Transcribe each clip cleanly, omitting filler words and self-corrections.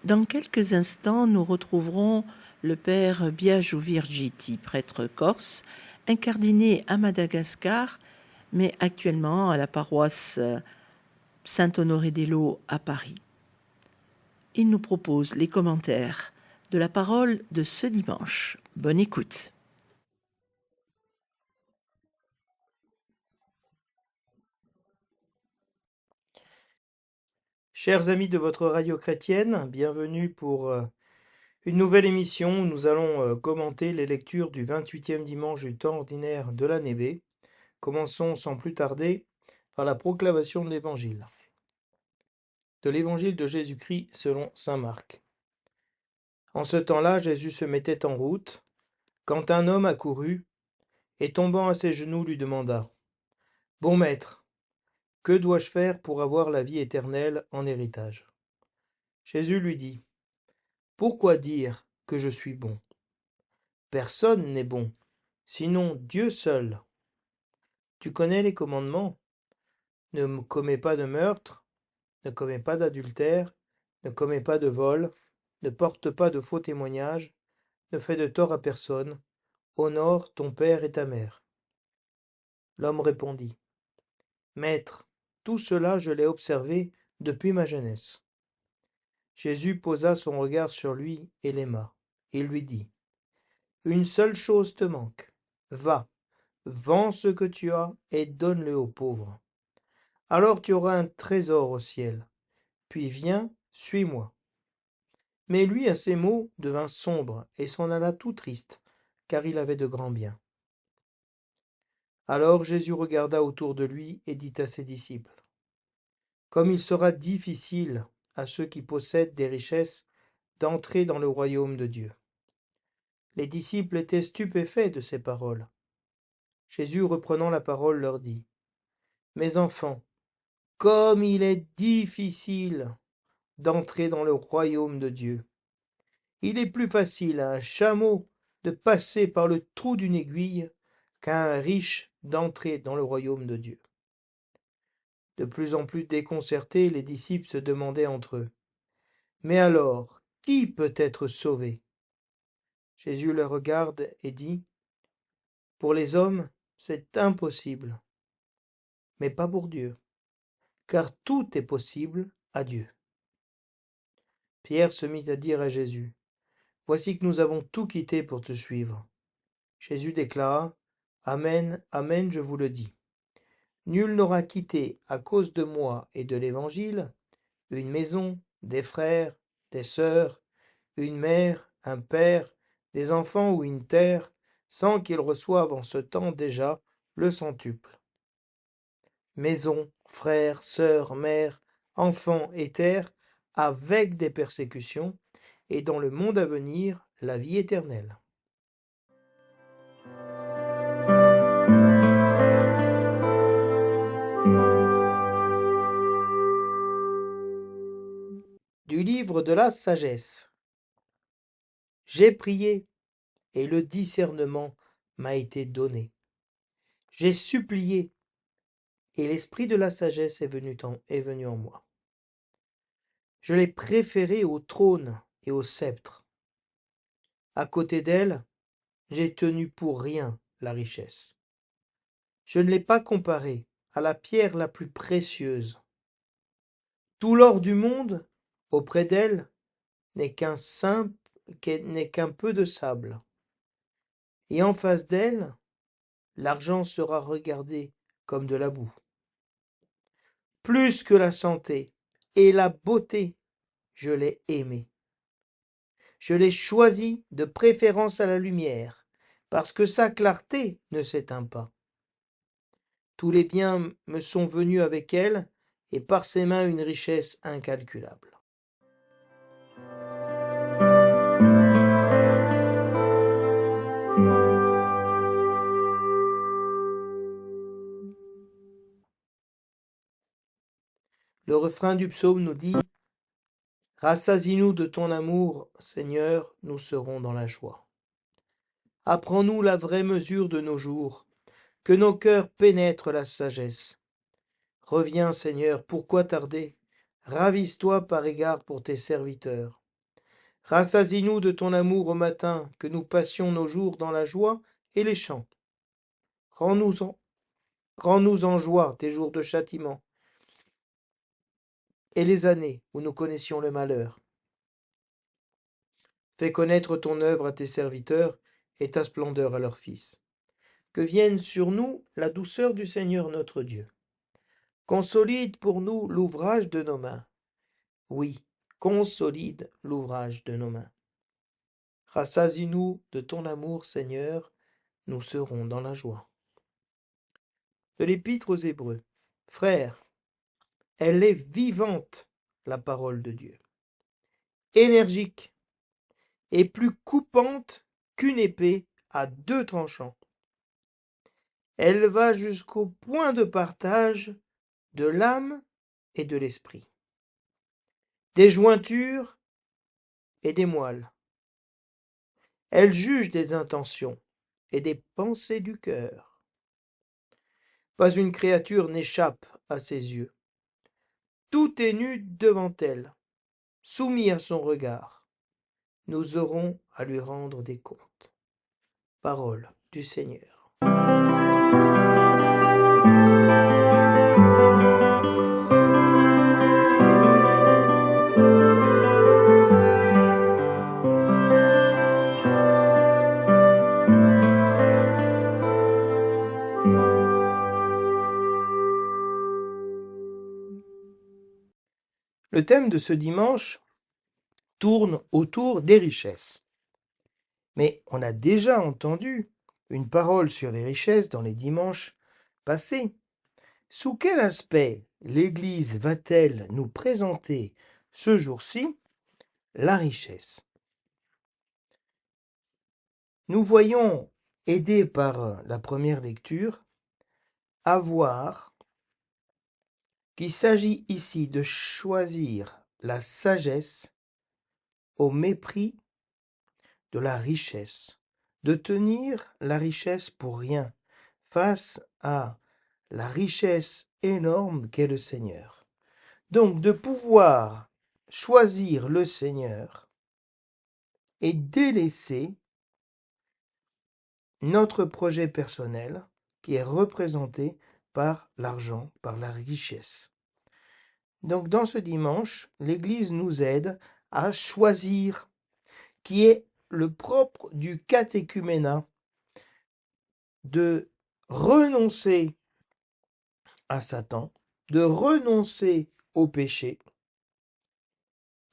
Dans quelques instants, nous retrouverons le père Biagio Virgiti, prêtre corse, incardiné à Madagascar, mais actuellement à la paroisse Saint-Honoré-des-Laux à Paris. Il nous propose les commentaires de la parole de ce dimanche. Bonne écoute. Chers amis de votre radio chrétienne, bienvenue pour une nouvelle émission où nous allons commenter les lectures du 28e dimanche du temps ordinaire de l'année B. Commençons sans plus tarder par la proclamation de l'évangile. De l'évangile de Jésus-Christ selon saint Marc. En ce temps-là, Jésus se mettait en route, quand un homme accourut, et tombant à ses genoux lui demanda : « Bon maître, que dois-je faire pour avoir la vie éternelle en héritage ?» Jésus lui dit : « Pourquoi dire que je suis bon ? Personne n'est bon, sinon Dieu seul. Tu connais les commandements ? Ne commets pas de meurtre, ne commets pas d'adultère, ne commets pas de vol, ne porte pas de faux témoignages, ne fais de tort à personne, honore ton père et ta mère. » L'homme répondit : « Maître, tout cela je l'ai observé depuis ma jeunesse. » Jésus posa son regard sur lui et l'aima. Il lui dit : « Une seule chose te manque. Va, vends ce que tu as et donne-le aux pauvres. Alors tu auras un trésor au ciel. Puis viens, suis-moi. » Mais lui, à ces mots, devint sombre et s'en alla tout triste, car il avait de grands biens. Alors Jésus regarda autour de lui et dit à ses disciples : « Comme il sera difficile à ceux qui possèdent des richesses d'entrer dans le royaume de Dieu. » Les disciples étaient stupéfaits de ces paroles. Jésus, reprenant la parole, leur dit : « Mes enfants, comme il est difficile d'entrer dans le royaume de Dieu. Il est plus facile à un chameau de passer par le trou d'une aiguille qu'à un riche d'entrer dans le royaume de Dieu. » De plus en plus déconcertés, les disciples se demandaient entre eux : « Mais alors, qui peut être sauvé ? » Jésus les regarde et dit : « Pour les hommes, c'est impossible, mais pas pour Dieu, car tout est possible à Dieu. » Pierre se mit à dire à Jésus : « Voici que nous avons tout quitté pour te suivre. » Jésus déclara : « Amen, amen, je vous le dis. Nul n'aura quitté, à cause de moi et de l'Évangile, une maison, des frères, des sœurs, une mère, un père, des enfants ou une terre, sans qu'il reçoive en ce temps déjà le centuple. Maison, frères, sœurs, mères, enfants et terre, avec des persécutions, et dans le monde à venir, la vie éternelle. » Du livre de la sagesse. J'ai prié, et le discernement m'a été donné. J'ai supplié, et l'esprit de la sagesse est venu en moi. Je l'ai préférée au trône et au sceptre. À côté d'elle, j'ai tenu pour rien la richesse. Je ne l'ai pas comparée à la pierre la plus précieuse. Tout l'or du monde, auprès d'elle, n'est qu'un peu de sable. Et en face d'elle, l'argent sera regardé comme de la boue. Plus que la santé et la beauté, je l'ai aimée. Je l'ai choisie de préférence à la lumière, parce que sa clarté ne s'éteint pas. Tous les biens me sont venus avec elle, et par ses mains une richesse incalculable. Le refrain du psaume nous dit : « Rassasie-nous de ton amour, Seigneur, nous serons dans la joie. Apprends-nous la vraie mesure de nos jours, que nos cœurs pénètrent la sagesse. Reviens, Seigneur, pourquoi tarder ? Ravise-toi par égard pour tes serviteurs. Rassasie-nous de ton amour au matin, que nous passions nos jours dans la joie et les chants. Rends-nous en joie tes jours de châtiment et les années où nous connaissions le malheur. Fais connaître ton œuvre à tes serviteurs et ta splendeur à leurs fils. Que vienne sur nous la douceur du Seigneur notre Dieu. Consolide pour nous l'ouvrage de nos mains. Oui, consolide l'ouvrage de nos mains. Rassasie-nous de ton amour, Seigneur, nous serons dans la joie. De l'Épître aux Hébreux. Frères, elle est vivante, la parole de Dieu, énergique et plus coupante qu'une épée à deux tranchants. Elle va jusqu'au point de partage de l'âme et de l'esprit, des jointures et des moelles. Elle juge des intentions et des pensées du cœur. Pas une créature n'échappe à ses yeux. Tout est nu devant elle, soumis à son regard. Nous aurons à lui rendre des comptes. Parole du Seigneur. Le thème de ce dimanche tourne autour des richesses. Mais on a déjà entendu une parole sur les richesses dans les dimanches passés. Sous quel aspect l'Église va-t-elle nous présenter ce jour-ci la richesse? Nous voyons, aidés par la première lecture, à voir qu'il s'agit ici de choisir la sagesse au mépris de la richesse, de tenir la richesse pour rien face à la richesse énorme qu'est le Seigneur. Donc de pouvoir choisir le Seigneur et délaisser notre projet personnel qui est représenté par l'argent, par la richesse. Donc dans ce dimanche, l'Église nous aide à choisir, qui est le propre du catéchuménat, de renoncer à Satan, de renoncer au péché,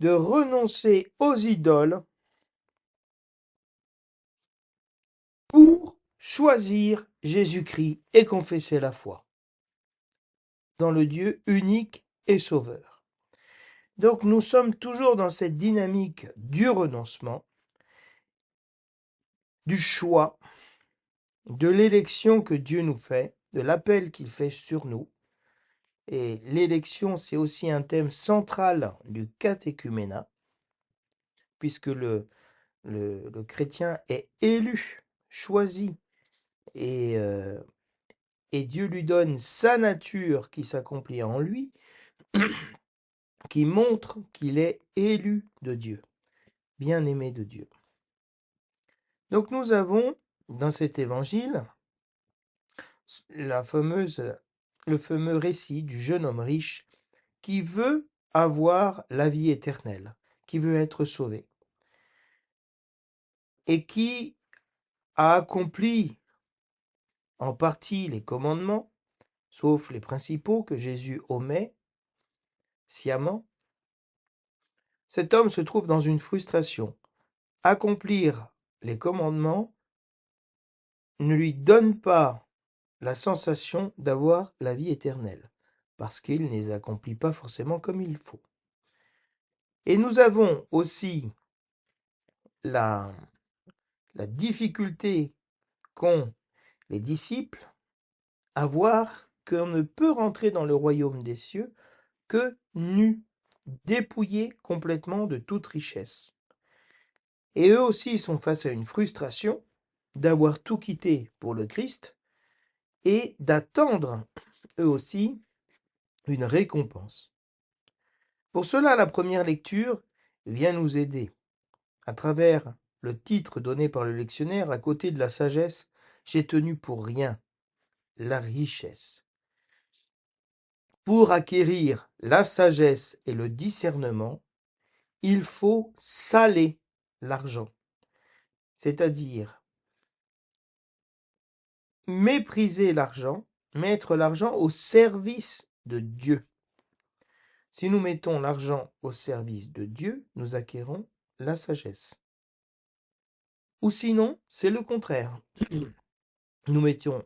de renoncer aux idoles pour choisir Jésus-Christ et confesser la foi dans le Dieu unique et sauveur. Donc nous sommes toujours dans cette dynamique du renoncement, du choix, de l'élection que Dieu nous fait, de l'appel qu'il fait sur nous. Et l'élection, c'est aussi un thème central du catéchuménat, puisque le chrétien est élu, choisi, et Dieu lui donne sa nature qui s'accomplit en lui, qui montre qu'il est élu de Dieu, bien-aimé de Dieu. Donc nous avons, dans cet évangile, le fameux récit du jeune homme riche qui veut avoir la vie éternelle, qui veut être sauvé, et qui a accompli en partie les commandements, sauf les principaux que Jésus omet sciemment. Cet homme se trouve dans une frustration. Accomplir les commandements ne lui donne pas la sensation d'avoir la vie éternelle, parce qu'il ne les accomplit pas forcément comme il faut. Et nous avons aussi la difficulté qu'ont les disciples à voir qu'on ne peut rentrer dans le royaume des cieux que nu, dépouillé complètement de toute richesse. Et eux aussi sont face à une frustration d'avoir tout quitté pour le Christ et d'attendre, eux aussi, une récompense. Pour cela, la première lecture vient nous aider. à travers le titre donné par le lectionnaire, à côté de la sagesse, j'ai tenu pour rien la richesse. Pour acquérir la sagesse et le discernement, il faut saler l'argent, c'est-à-dire mépriser l'argent, mettre l'argent au service de Dieu. Si nous mettons l'argent au service de Dieu, nous acquérons la sagesse. Ou sinon, c'est le contraire. Nous mettons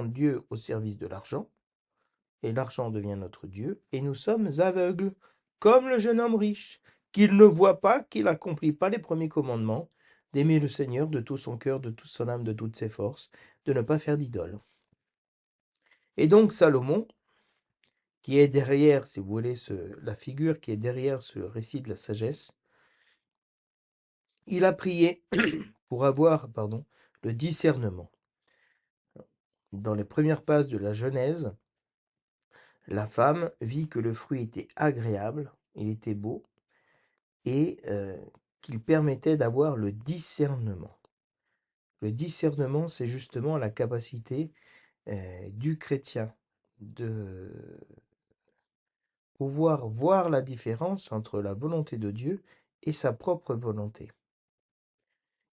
Dieu au service de l'argent, et l'argent devient notre Dieu, et nous sommes aveugles, comme le jeune homme riche, qu'il ne voit pas, qu'il n'accomplit pas les premiers commandements, d'aimer le Seigneur de tout son cœur, de toute son âme, de toutes ses forces, de ne pas faire d'idole. Et donc Salomon, qui est derrière, si vous voulez, la figure qui est derrière ce récit de la sagesse, il a prié pour avoir, le discernement. Dans les premières pages de la Genèse, la femme vit que le fruit était agréable, il était beau, et qu'il permettait d'avoir le discernement. Le discernement, c'est justement la capacité du chrétien de pouvoir voir la différence entre la volonté de Dieu et sa propre volonté.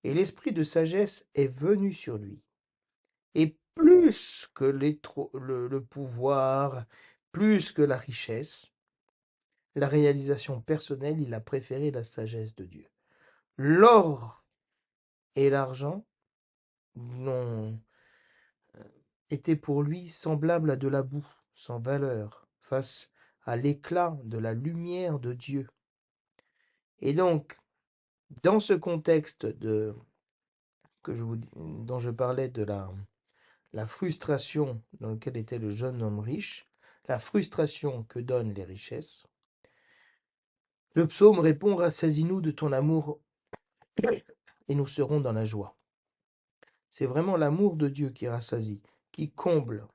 Et l'esprit de sagesse est venu sur lui. Et plus que le pouvoir, plus que la richesse, la réalisation personnelle, il a préféré la sagesse de Dieu. L'or et l'argent étaient pour lui semblables à de la boue, sans valeur, face à l'éclat de la lumière de Dieu. Et donc, dans ce contexte dont je parlais de la frustration dans laquelle était le jeune homme riche, la frustration que donnent les richesses, le psaume répond: Rassasie-nous de ton amour et nous serons dans la joie. C'est vraiment l'amour de Dieu qui rassasie, qui comble,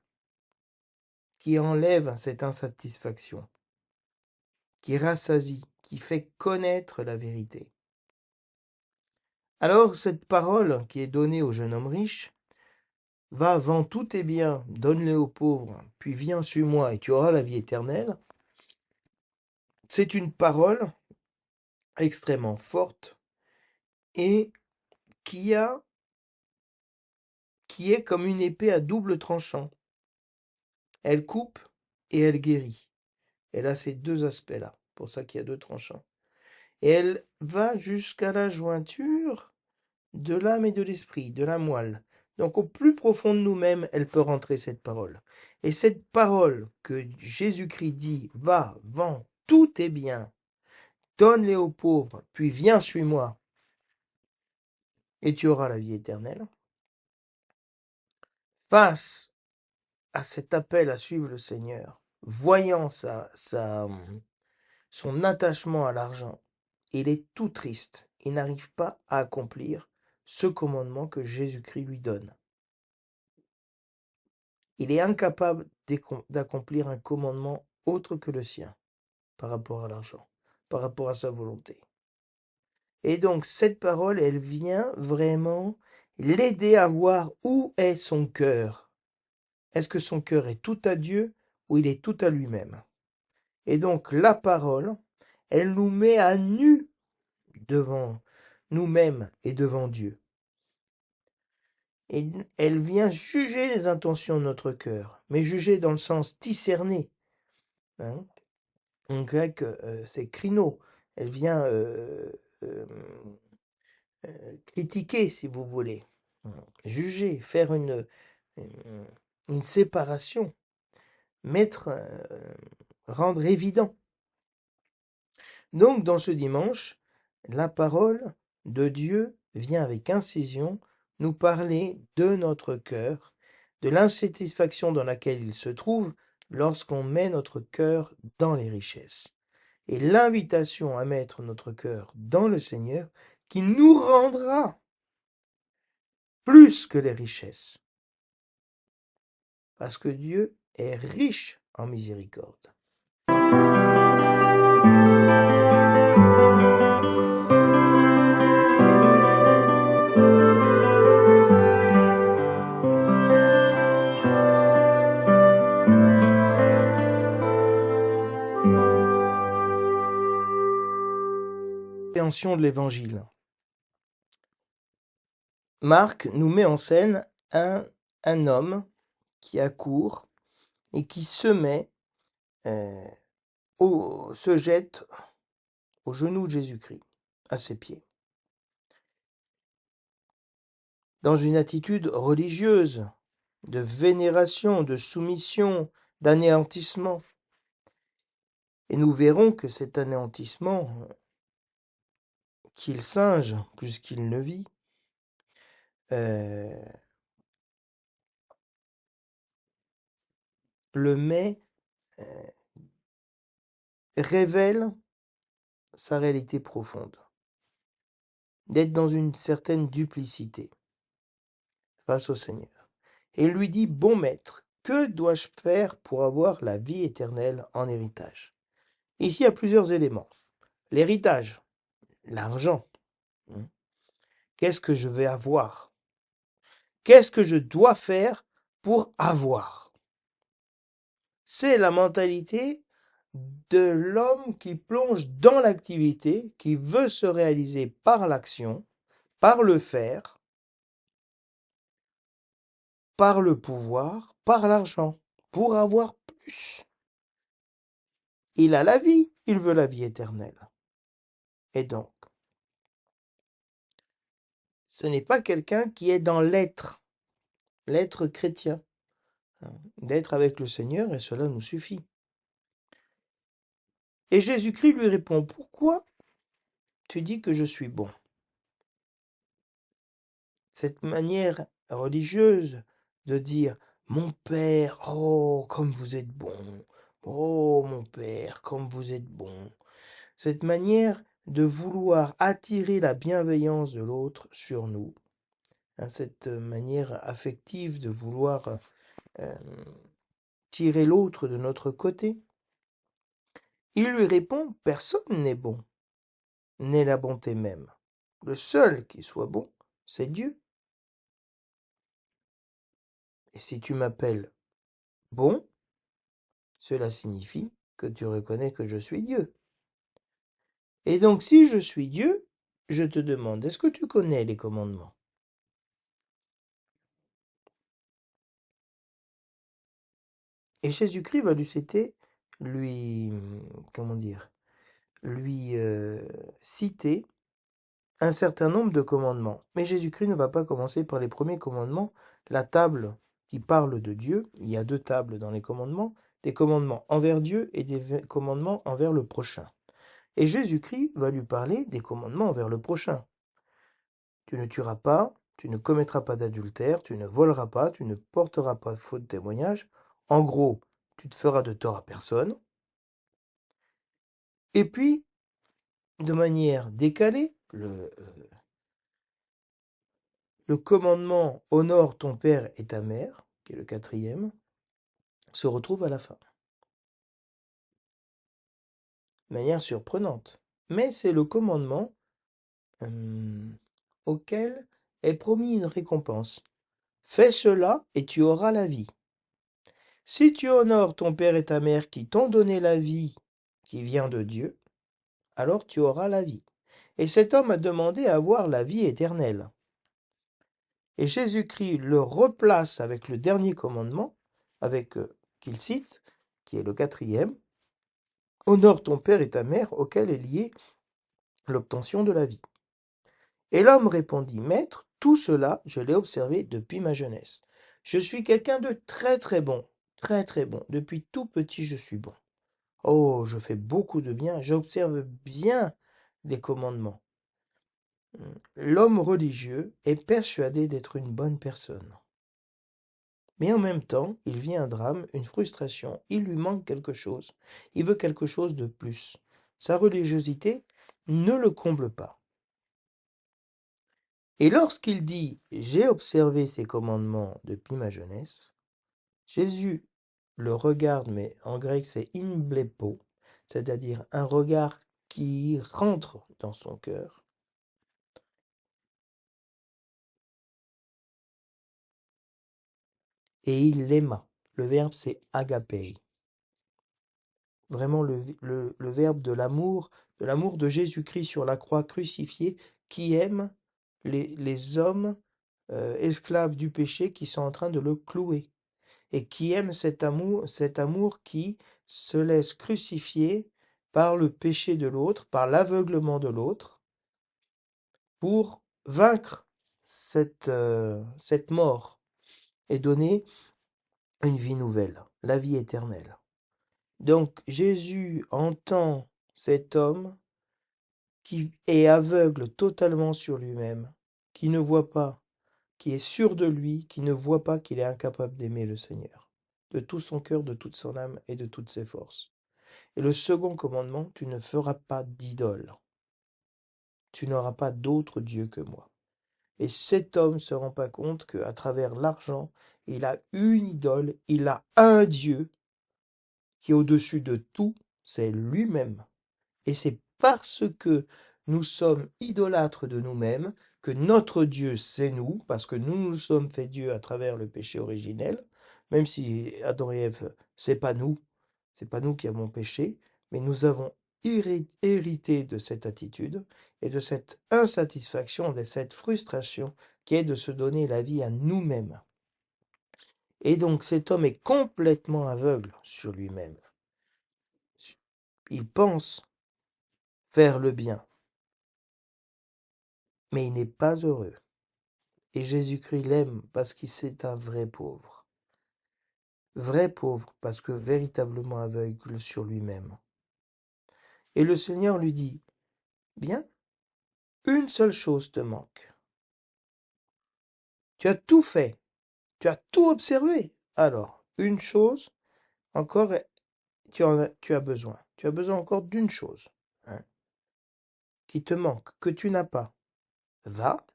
qui enlève cette insatisfaction, qui rassasie, qui fait connaître la vérité. Alors cette parole qui est donnée au jeune homme riche, va, vends tous tes biens, donne-les aux pauvres, puis viens, suis-moi et tu auras la vie éternelle. C'est une parole extrêmement forte et qui est comme une épée à double tranchant. Elle coupe et elle guérit. Elle a ces deux aspects-là, pour ça qu'il y a deux tranchants. Et elle va jusqu'à la jointure de l'âme et de l'esprit, de la moelle. Donc au plus profond de nous-mêmes, elle peut rentrer cette parole. Et cette parole que Jésus-Christ dit, va, vends tous tes biens, donne-les aux pauvres, puis viens, suis-moi, et tu auras la vie éternelle. Face à cet appel à suivre le Seigneur, voyant son attachement à l'argent, il est tout triste. Il n'arrive pas à accomplir ce commandement que Jésus-Christ lui donne. Il est incapable d'accomplir un commandement autre que le sien par rapport à l'argent, par rapport à sa volonté. Et donc cette parole, elle vient vraiment l'aider à voir où est son cœur. Est-ce que son cœur est tout à Dieu ou il est tout à lui-même? Et donc la parole, elle nous met à nu devant nous-mêmes et devant Dieu. Et elle vient juger les intentions de notre cœur, mais juger dans le sens discerner. Hein. En grec, c'est krino. Elle vient critiquer, si vous voulez, juger, faire une séparation, rendre évident. Donc, dans ce dimanche, la parole de Dieu vient avec incision nous parler de notre cœur, de l'insatisfaction dans laquelle il se trouve lorsqu'on met notre cœur dans les richesses. Et l'invitation à mettre notre cœur dans le Seigneur qui nous rendra plus que les richesses. Parce que Dieu est riche en miséricorde. compréhension de l'Évangile. Marc nous met en scène un homme qui accourt et qui se jette aux genoux de Jésus-Christ, à ses pieds, dans une attitude religieuse, de vénération, de soumission, d'anéantissement. Et nous verrons que cet anéantissement, qu'il singe plus qu'il ne vit, le met, révèle sa réalité profonde, d'être dans une certaine duplicité face au Seigneur. Et il lui dit, bon maître, que dois-je faire pour avoir la vie éternelle en héritage? Ici, il y a plusieurs éléments. L'héritage, l'argent. Qu'est-ce que je vais avoir? Qu'est-ce que je dois faire pour avoir? C'est la mentalité de l'homme qui plonge dans l'activité, qui veut se réaliser par l'action, par le faire, par le pouvoir, par l'argent, pour avoir plus. Il a la vie, il veut la vie éternelle. Et donc, ce n'est pas quelqu'un qui est dans l'être chrétien, d'être avec le Seigneur, et cela nous suffit. Et Jésus-Christ lui répond, pourquoi tu dis que je suis bon? Cette manière religieuse de dire, mon Père, oh, comme vous êtes bon, oh, mon Père, comme vous êtes bon. Cette manière de vouloir attirer la bienveillance de l'autre sur nous, cette manière affective de vouloir tirer l'autre de notre côté. Il lui répond, personne n'est bon, n'est la bonté même. Le seul qui soit bon, c'est Dieu. Et si tu m'appelles bon, cela signifie que tu reconnais que je suis Dieu. Et donc si je suis Dieu, je te demande, est-ce que tu connais les commandements? Et Jésus-Christ va lui, comment dire, lui citer un certain nombre de commandements. Mais Jésus-Christ ne va pas commencer par les premiers commandements, la table qui parle de Dieu. Il y a deux tables dans les commandements, des commandements envers Dieu et des commandements envers le prochain. Et Jésus-Christ va lui parler des commandements envers le prochain. Tu ne tueras pas, tu ne commettras pas d'adultère, tu ne voleras pas, tu ne porteras pas de faux témoignage. En gros, tu te feras de tort à personne. Et puis, de manière décalée, le commandement « honore ton père et ta mère », qui est le quatrième, se retrouve à la fin. De manière surprenante. Mais c'est le commandement auquel est promis une récompense. Fais cela et tu auras la vie. Si tu honores ton père et ta mère qui t'ont donné la vie qui vient de Dieu, alors tu auras la vie. Et cet homme a demandé à avoir la vie éternelle. Et Jésus-Christ le replace avec le dernier commandement, qu'il cite, qui est le quatrième. Honore ton père et ta mère, auquel est liée l'obtention de la vie. Et l'homme répondit, Maître, tout cela, je l'ai observé depuis ma jeunesse. Je suis quelqu'un de très très bon, très très bon. Depuis tout petit, je suis bon. Oh, je fais beaucoup de bien, j'observe bien les commandements. L'homme religieux est persuadé d'être une bonne personne. Mais en même temps, il vit un drame, une frustration, il lui manque quelque chose, il veut quelque chose de plus. Sa religiosité ne le comble pas. Et lorsqu'il dit « J'ai observé ces commandements depuis ma jeunesse », Jésus le regarde, mais en grec c'est inblepo, c'est-à-dire un regard qui rentre dans son cœur. Et il l'aima. Le verbe c'est agapei. vraiment le verbe de l'amour de Jésus-Christ sur la croix crucifiée, qui aime les hommes esclaves du péché qui sont en train de le clouer, et qui aime cet amour qui se laisse crucifier par le péché de l'autre, par l'aveuglement de l'autre, pour vaincre cette mort et donner une vie nouvelle, la vie éternelle. Donc Jésus entend cet homme qui est aveugle totalement sur lui-même, qui ne voit pas, qui est sûr de lui, qui ne voit pas qu'il est incapable d'aimer le Seigneur, de tout son cœur, de toute son âme et de toutes ses forces. Et le second commandement, tu ne feras pas d'idole. Tu n'auras pas d'autre Dieu que moi. Et cet homme ne se rend pas compte qu'à travers l'argent, il a une idole, il a un Dieu qui est au-dessus de tout, c'est lui-même. Et c'est parce que nous sommes idolâtres de nous-mêmes que notre Dieu, c'est nous, parce que nous nous sommes fait Dieu à travers le péché originel, même si Adam et Ève, c'est pas nous qui avons péché, mais nous avons hérité de cette attitude et de cette insatisfaction, de cette frustration qui est de se donner la vie à nous-mêmes. Et donc cet homme est complètement aveugle sur lui-même. Il pense faire le bien, mais il n'est pas heureux. Et Jésus-Christ l'aime parce qu'il c'est un vrai pauvre. Vrai pauvre parce que véritablement aveugle sur lui-même. Et le Seigneur lui dit, bien, une seule chose te manque. Tu as tout fait, tu as tout observé. Alors, une chose, encore, tu as besoin. Tu as besoin encore d'une chose, hein, qui te manque, que tu n'as pas. Va,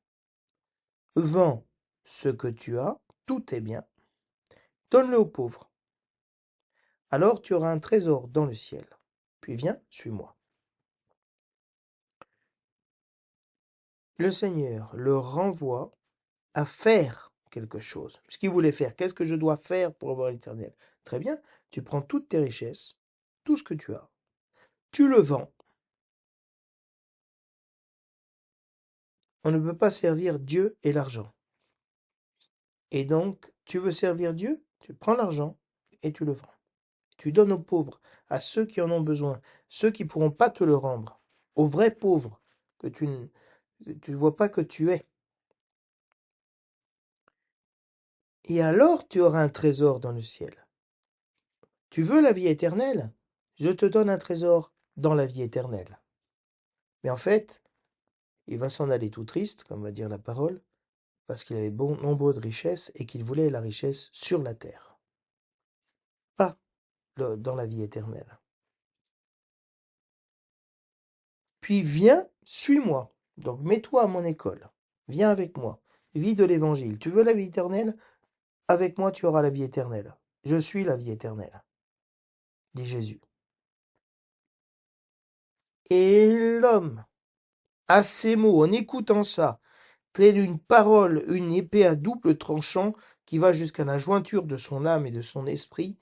vends ce que tu as, tout est bien, donne-le aux pauvres. Alors tu auras un trésor dans le ciel. Puis viens, suis-moi. Le Seigneur le renvoie à faire quelque chose. Ce qu'il voulait faire, qu'est-ce que je dois faire pour avoir l'éternel? Très bien, tu prends toutes tes richesses, tout ce que tu as, tu le vends. On ne peut pas servir Dieu et l'argent. Et donc, tu veux servir Dieu, tu prends l'argent et tu le vends. Tu donnes aux pauvres, à ceux qui en ont besoin, ceux qui ne pourront pas te le rendre, aux vrais pauvres que tu ne vois pas que tu es. Et alors tu auras un trésor dans le ciel. Tu veux la vie éternelle? Je te donne un trésor dans la vie éternelle. Mais en fait, il va s'en aller tout triste, comme va dire la parole, parce qu'il avait bon nombre de richesses et qu'il voulait la richesse sur la terre, pas dans la vie éternelle. Puis viens, suis-moi. Donc mets-toi à mon école. Viens avec moi. Vis de l'évangile. Tu veux la vie éternelle? Avec moi, tu auras la vie éternelle. Je suis la vie éternelle, dit Jésus. Et l'homme, à ces mots, en écoutant ça, tel une parole, une épée à double tranchant qui va jusqu'à la jointure de son âme et de son esprit,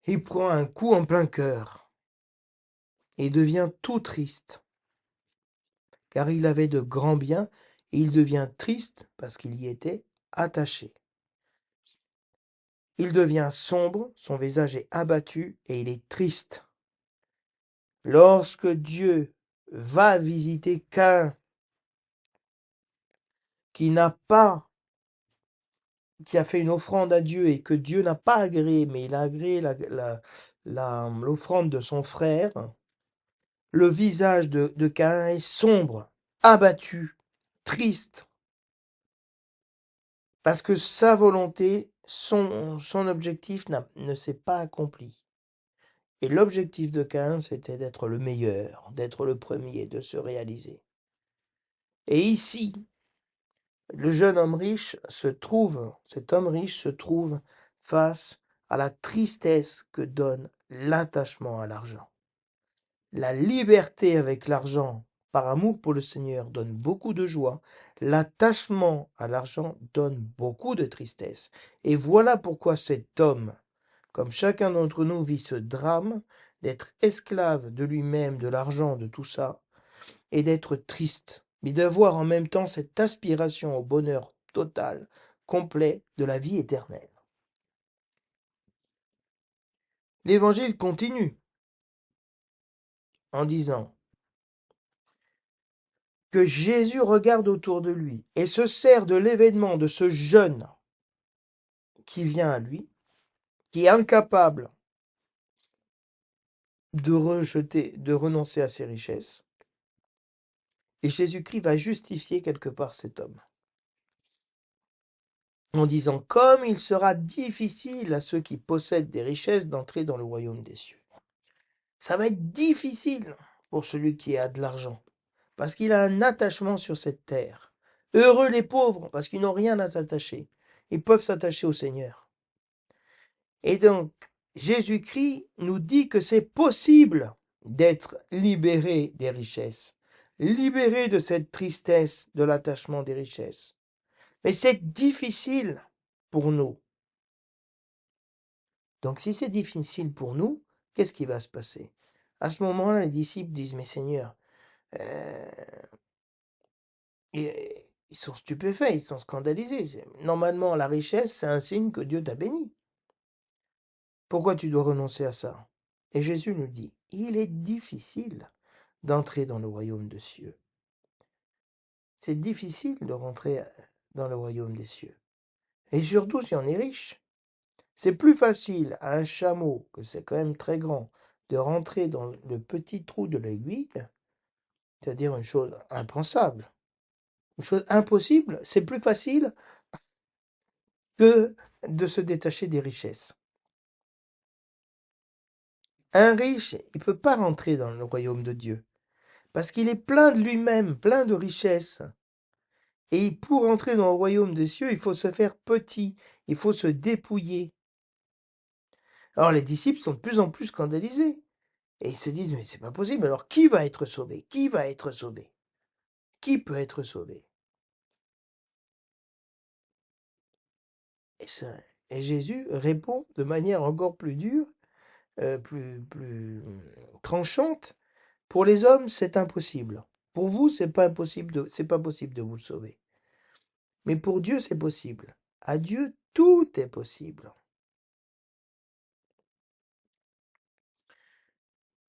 il prend un coup en plein cœur et devient tout triste, car il avait de grands biens, et il devient triste parce qu'il y était attaché. Il devient sombre, son visage est abattu et il est triste. Lorsque Dieu va visiter Caïn, qui n'a pas qui a fait une offrande à Dieu et que Dieu n'a pas agréé, mais il a agréé l'offrande de son frère, le visage de Caïn est sombre, abattu, triste, parce que sa volonté, son objectif ne s'est pas accompli. Et l'objectif de Caïn, c'était d'être le meilleur, d'être le premier, de se réaliser. Et ici, cet homme riche se trouve face à la tristesse que donne l'attachement à l'argent. La liberté avec l'argent, par amour pour le Seigneur, donne beaucoup de joie. L'attachement à l'argent donne beaucoup de tristesse. Et voilà pourquoi cet homme, comme chacun d'entre nous vit ce drame, d'être esclave de lui-même, de l'argent, de tout ça, et d'être triste, mais d'avoir en même temps cette aspiration au bonheur total, complet de la vie éternelle. L'évangile continue en disant que Jésus regarde autour de lui et se sert de l'événement de ce jeune qui vient à lui, qui est incapable de renoncer à ses richesses. Et Jésus-Christ va justifier quelque part cet homme en disant comme il sera difficile à ceux qui possèdent des richesses d'entrer dans le royaume des cieux. Ça va être difficile pour celui qui a de l'argent parce qu'il a un attachement sur cette terre. Heureux les pauvres parce qu'ils n'ont rien à s'attacher. Ils peuvent s'attacher au Seigneur. Et donc, Jésus-Christ nous dit que c'est possible d'être libéré des richesses, libéré de cette tristesse de l'attachement des richesses. Mais c'est difficile pour nous. Donc, si c'est difficile pour nous, qu'est-ce qui va se passer? À ce moment-là, les disciples disent, mais Seigneur, euh, ils sont stupéfaits, ils sont scandalisés. Normalement, la richesse, c'est un signe que Dieu t'a béni. Pourquoi tu dois renoncer à ça? Et Jésus nous dit, il est difficile d'entrer dans le royaume des cieux. C'est difficile de rentrer dans le royaume des cieux. Et surtout si on est riche. C'est plus facile à un chameau, que c'est quand même très grand, de rentrer dans le petit trou de l'aiguille, c'est-à-dire une chose impensable. Une chose impossible, c'est plus facile que de se détacher des richesses. Un riche, il ne peut pas rentrer dans le royaume de Dieu. Parce qu'il est plein de lui-même, plein de richesses. Et pour entrer dans le royaume des cieux, il faut se faire petit, il faut se dépouiller. Alors les disciples sont de plus en plus scandalisés. Et ils se disent, mais c'est pas possible, alors qui va être sauvé? Qui va être sauvé? Qui peut être sauvé? Et Jésus répond de manière encore plus dure, plus tranchante. Pour les hommes, c'est impossible. Pour vous, c'est pas possible de vous sauver. Mais pour Dieu, c'est possible. À Dieu, tout est possible.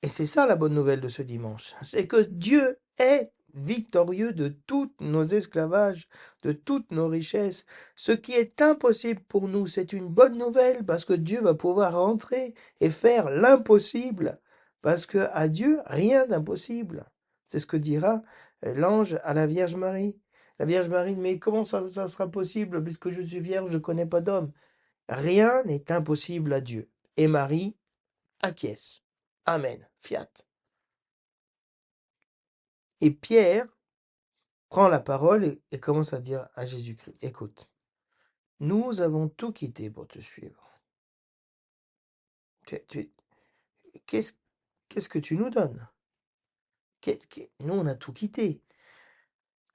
Et c'est ça la bonne nouvelle de ce dimanche. C'est que Dieu est victorieux de tous nos esclavages, de toutes nos richesses. Ce qui est impossible pour nous, c'est une bonne nouvelle parce que Dieu va pouvoir rentrer et faire l'impossible. Parce que à Dieu, rien d'impossible. C'est ce que dira l'ange à la Vierge Marie. La Vierge Marie, mais comment ça sera possible puisque je suis vierge, je ne connais pas d'homme? Rien n'est impossible à Dieu. Et Marie acquiesce. Amen. Fiat. Et Pierre prend la parole et commence à dire à Jésus-Christ, écoute, nous avons tout quitté pour te suivre. Qu'est-ce que tu nous donnes? Nous, on a tout quitté.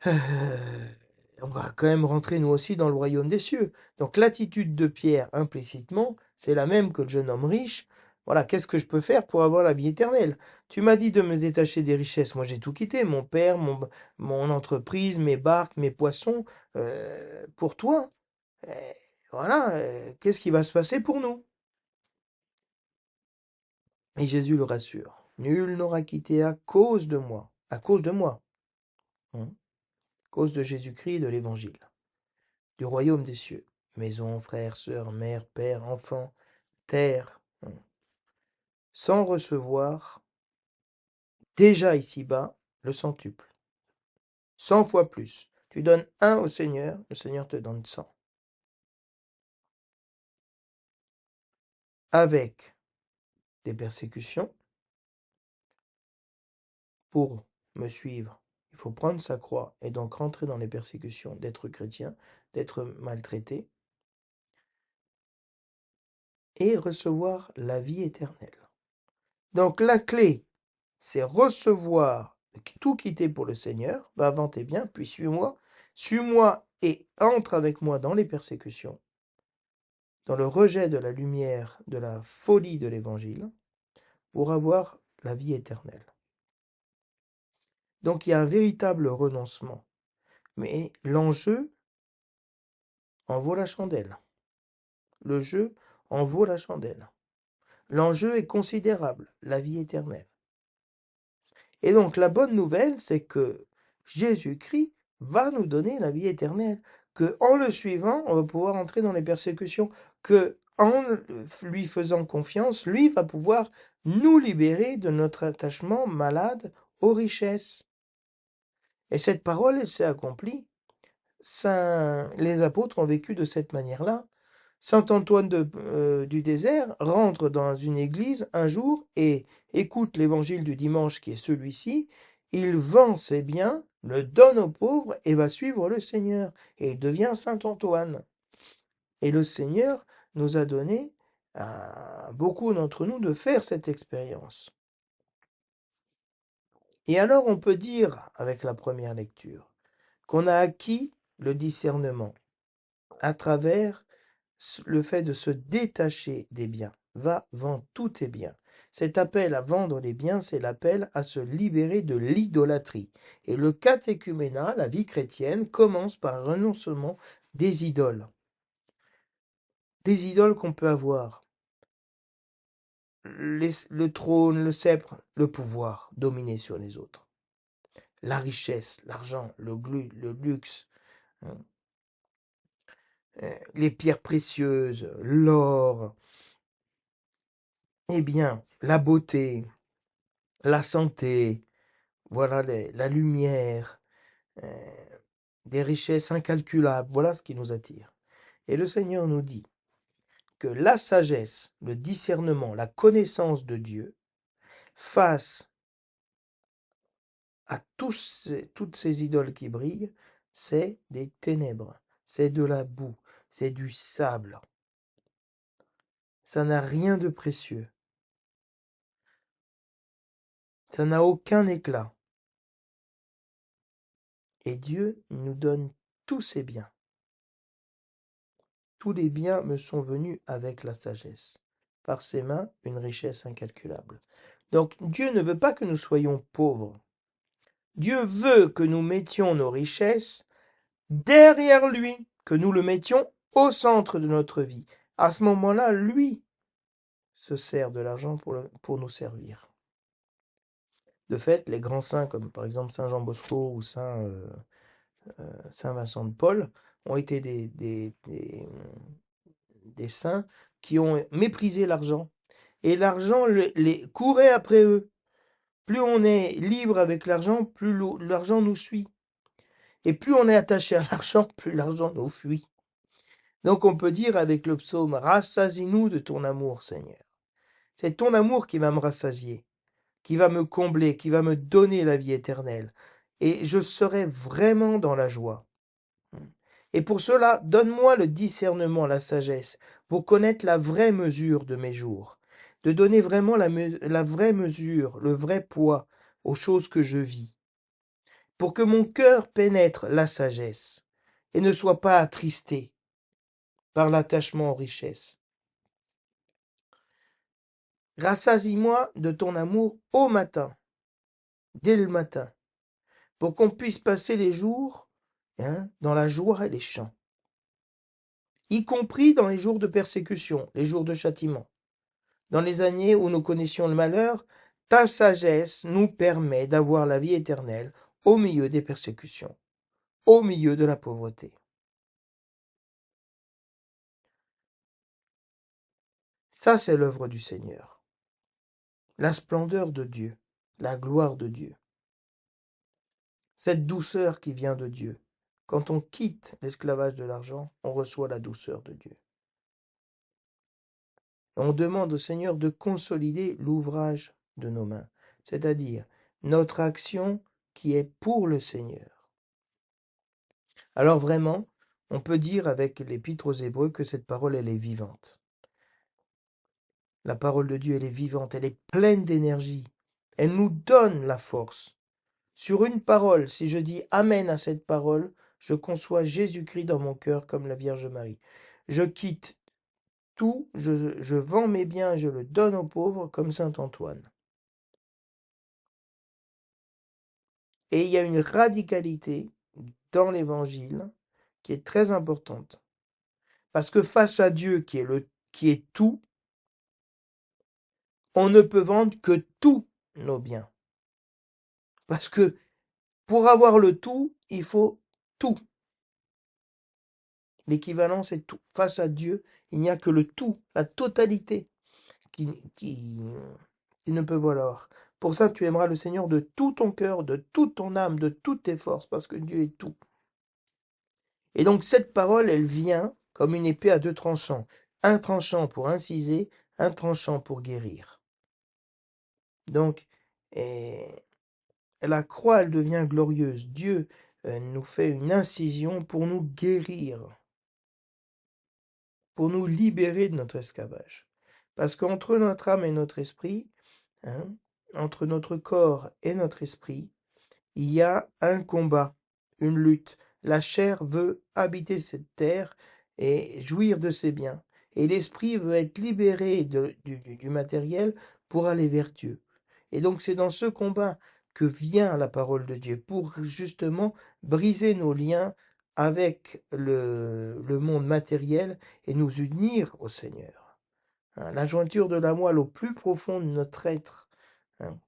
On va quand même rentrer nous aussi dans le royaume des cieux. Donc l'attitude de Pierre, implicitement, c'est la même que le jeune homme riche. Voilà, qu'est-ce que je peux faire pour avoir la vie éternelle? Tu m'as dit de me détacher des richesses. Moi, j'ai tout quitté, mon père, mon entreprise, mes barques, mes poissons, pour toi. Euh, voilà, qu'est-ce qui va se passer pour nous? Et Jésus le rassure. Nul n'aura quitté à cause de moi. À cause de moi. À cause de Jésus-Christ et de l'Évangile. Du royaume des cieux. Maison, frères, sœurs, mère, père, enfants, terre. Sans recevoir, déjà ici-bas, le centuple. 100 fois plus. Tu donnes un au Seigneur, le Seigneur te donne 100. Avec des persécutions, pour me suivre, il faut prendre sa croix et donc rentrer dans les persécutions, d'être chrétien, d'être maltraité et recevoir la vie éternelle. Donc la clé, c'est recevoir, tout quitter pour le Seigneur, va avant tes biens, puis suis-moi et entre avec moi dans les persécutions, dans le rejet de la lumière, de la folie de l'Évangile, pour avoir la vie éternelle. Donc il y a un véritable renoncement. Mais l'enjeu en vaut la chandelle. Le jeu en vaut la chandelle. L'enjeu est considérable, la vie éternelle. Et donc la bonne nouvelle, c'est que Jésus-Christ va nous donner la vie éternelle, que en le suivant, on va pouvoir entrer dans les persécutions, que en lui faisant confiance, lui va pouvoir nous libérer de notre attachement malade aux richesses. Et cette parole, elle s'est accomplie. Les apôtres ont vécu de cette manière-là. Saint Antoine du désert rentre dans une église un jour et écoute l'évangile du dimanche qui est celui-ci. Il vend ses biens, le donne aux pauvres et va suivre le Seigneur. Et il devient Saint Antoine. Et le Seigneur nous a donné à beaucoup d'entre nous de faire cette expérience. Et alors on peut dire, avec la première lecture, qu'on a acquis le discernement à travers le fait de se détacher des biens. Va, vends tous tes biens. Cet appel à vendre les biens, c'est l'appel à se libérer de l'idolâtrie. Et le catéchuménat, la vie chrétienne, commence par un renoncement des idoles. Des idoles qu'on peut avoir. Le trône, le sceptre, le pouvoir, dominer sur les autres. La richesse, l'argent, le luxe, les pierres précieuses, l'or, eh bien, la beauté, la santé, voilà la lumière, des richesses incalculables, voilà ce qui nous attire. Et le Seigneur nous dit que la sagesse, le discernement, la connaissance de Dieu, face à toutes ces idoles qui brillent, c'est des ténèbres, c'est de la boue, c'est du sable. Ça n'a rien de précieux. Ça n'a aucun éclat. Et Dieu nous donne tous ses biens. Tous les biens me sont venus avec la sagesse. Par ses mains, une richesse incalculable. Donc Dieu ne veut pas que nous soyons pauvres. Dieu veut que nous mettions nos richesses derrière lui, que nous le mettions au centre de notre vie. À ce moment-là, lui se sert de l'argent pour nous servir. De fait, les grands saints, comme par exemple Saint Jean Bosco ou Saint Vincent de Paul, ont été des saints qui ont méprisé l'argent. Et l'argent les courait après eux. Plus on est libre avec l'argent, plus l'argent nous suit. Et plus on est attaché à l'argent, plus l'argent nous fuit. Donc on peut dire avec le psaume, rassasie-nous de ton amour, Seigneur. C'est ton amour qui va me rassasier, qui va me combler, qui va me donner la vie éternelle. Et je serai vraiment dans la joie. Et pour cela, donne-moi le discernement, la sagesse, pour connaître la vraie mesure de mes jours, de donner vraiment la vraie mesure, le vrai poids aux choses que je vis, pour que mon cœur pénètre la sagesse et ne soit pas attristé par l'attachement aux richesses. Rassasie-moi de ton amour au matin, dès le matin, pour qu'on puisse passer les jours dans la joie et les chants, y compris dans les jours de persécution, les jours de châtiment. Dans les années où nous connaissions le malheur, ta sagesse nous permet d'avoir la vie éternelle au milieu des persécutions, au milieu de la pauvreté. Ça, c'est l'œuvre du Seigneur. La splendeur de Dieu, la gloire de Dieu. Cette douceur qui vient de Dieu. Quand on quitte l'esclavage de l'argent, on reçoit la douceur de Dieu. On demande au Seigneur de consolider l'ouvrage de nos mains, c'est-à-dire notre action qui est pour le Seigneur. Alors vraiment, on peut dire avec l'Épître aux Hébreux que cette parole, elle est vivante. La parole de Dieu, elle est vivante, elle est pleine d'énergie. Elle nous donne la force. Sur une parole, si je dis Amen à cette parole, je conçois Jésus-Christ dans mon cœur comme la Vierge Marie. Je quitte tout, je vends mes biens, je le donne aux pauvres, comme saint Antoine. Et il y a une radicalité dans l'évangile qui est très importante. Parce que face à Dieu qui est tout, on ne peut vendre que tous nos biens. Parce que pour avoir le tout, il faut tout. L'équivalent, c'est tout. Face à Dieu, il n'y a que le tout, la totalité qui ne peut valoir. Pour ça, tu aimeras le Seigneur de tout ton cœur, de toute ton âme, de toutes tes forces, parce que Dieu est tout. Et donc cette parole, elle vient comme une épée à deux tranchants. Un tranchant pour inciser, un tranchant pour guérir. Donc, la croix, elle devient glorieuse. Dieu nous fait une incision pour nous guérir, pour nous libérer de notre esclavage. Parce qu'entre notre âme et notre esprit, hein, entre notre corps et notre esprit, il y a un combat, une lutte. La chair veut habiter cette terre et jouir de ses biens. Et l'esprit veut être libéré du matériel pour aller vers Dieu. Et donc c'est dans ce combat que vient la parole de Dieu, pour justement briser nos liens avec le monde matériel et nous unir au Seigneur. Hein, la jointure de la moelle au plus profond de notre être. Hein.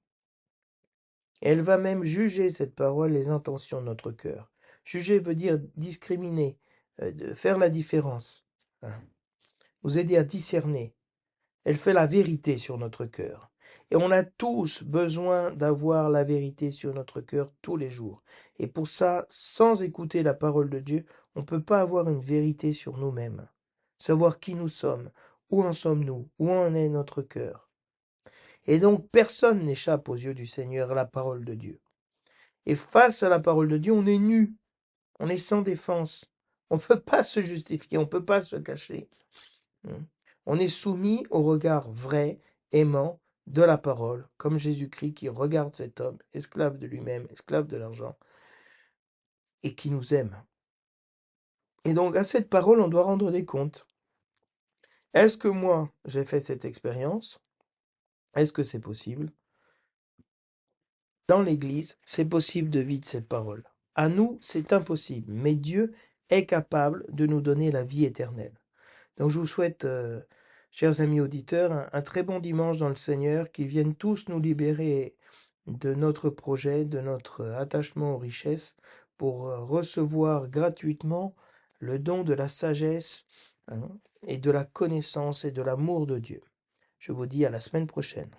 Elle va même juger, cette parole, les intentions de notre cœur. Juger veut dire discriminer, faire la différence, hein, nous aider à discerner. Elle fait la vérité sur notre cœur. Et on a tous besoin d'avoir la vérité sur notre cœur tous les jours. Et pour ça, sans écouter la parole de Dieu, on ne peut pas avoir une vérité sur nous-mêmes. Savoir qui nous sommes, où en sommes-nous, où en est notre cœur. Et donc, personne n'échappe aux yeux du Seigneur à la parole de Dieu. Et face à la parole de Dieu, on est nu, on est sans défense. On ne peut pas se justifier, on ne peut pas se cacher. On est soumis au regard vrai, aimant de la parole, comme Jésus-Christ qui regarde cet homme, esclave de lui-même, esclave de l'argent, et qui nous aime. Et donc à cette parole, on doit rendre des comptes. Est-ce que moi, j'ai fait cette expérience? Est-ce que c'est possible? Dans l'Église, c'est possible de vivre cette parole. À nous, c'est impossible, mais Dieu est capable de nous donner la vie éternelle. Donc je vous souhaite, chers amis auditeurs, un très bon dimanche dans le Seigneur, qu'ils viennent tous nous libérer de notre projet, de notre attachement aux richesses, pour recevoir gratuitement le don de la sagesse, hein, et de la connaissance et de l'amour de Dieu. Je vous dis à la semaine prochaine.